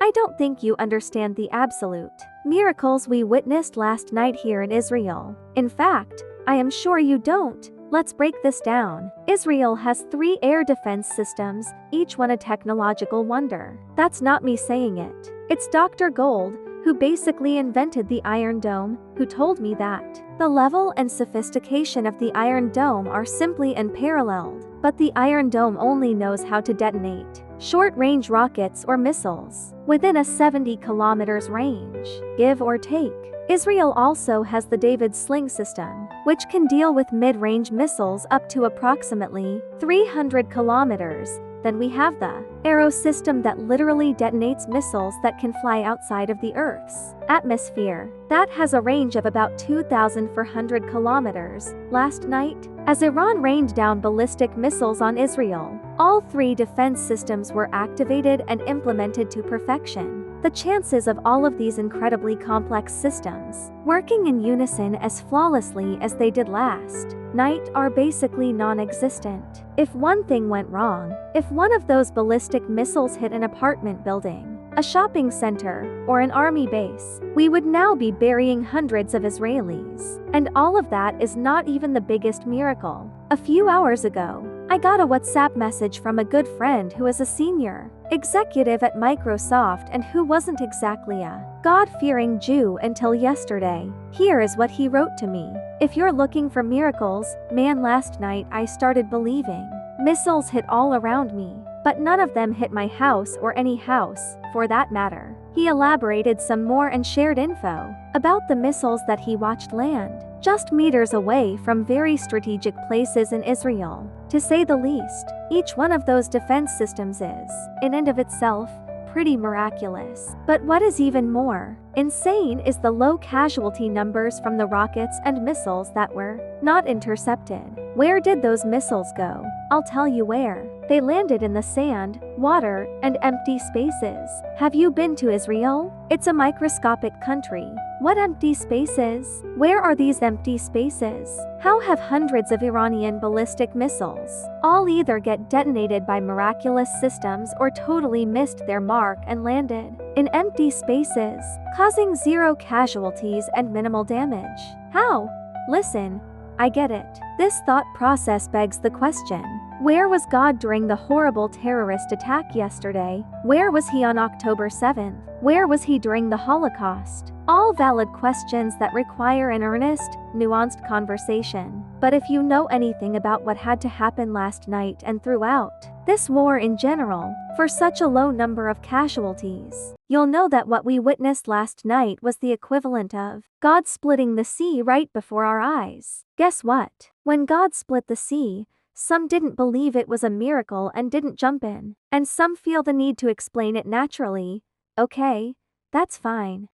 I don't think you understand the absolute miracles we witnessed last night here in Israel. In fact, I am sure you don't. Let's break this down. Israel has 3 air defense systems, each one a technological wonder. That's not me saying it. It's Dr. Gold, who basically invented the Iron Dome, who told me that. The level and sophistication of the Iron Dome are simply unparalleled, but the Iron Dome only knows how to detonate short-range rockets or missiles within a 70 kilometers range, give or take. Israel also has the David Sling system, which can deal with mid-range missiles up to approximately 300 kilometers. Then we have the Arrow system that literally detonates missiles that can fly outside of the Earth's atmosphere. That has a range of about 2,400 kilometers. Last night, as Iran rained down ballistic missiles on Israel, all 3 defense systems were activated and implemented to perfection. The chances of all of these incredibly complex systems working in unison as flawlessly as they did last night are basically non-existent. If one thing went wrong, if one of those ballistic missiles hit an apartment building, a shopping center, or an army base, we would now be burying hundreds of Israelis. And all of that is not even the biggest miracle. A few hours ago, I got a WhatsApp message from a good friend who is a senior executive at Microsoft and who wasn't exactly a God-fearing Jew until yesterday. Here is what he wrote to me. If you're looking for miracles, man, last night I started believing. Missiles hit all around me, but none of them hit my house or any house, for that matter. He elaborated some more and shared info about the missiles that he watched land just meters away from very strategic places in Israel. To say the least, each one of those defense systems is, in and of itself, pretty miraculous. But what is even more insane is the low casualty numbers from the rockets and missiles that were not intercepted. Where did those missiles go? I'll tell you where. They landed in the sand, water, and empty spaces. Have you been to Israel? It's a microscopic country. What empty spaces? Where are these empty spaces? How have hundreds of Iranian ballistic missiles all either get detonated by miraculous systems or totally missed their mark and landed in empty spaces, causing 0 casualties and minimal damage? How? Listen, I get it. This thought process begs the question. Where was God during the horrible terrorist attack yesterday? Where was he on October 7th? Where was he during the Holocaust? All valid questions that require an earnest, nuanced conversation. But if you know anything about what had to happen last night and throughout this war in general, for such a low number of casualties, you'll know that what we witnessed last night was the equivalent of God splitting the sea right before our eyes. Guess what? When God split the sea, some didn't believe it was a miracle and didn't jump in, and some feel the need to explain it naturally. Okay, that's fine.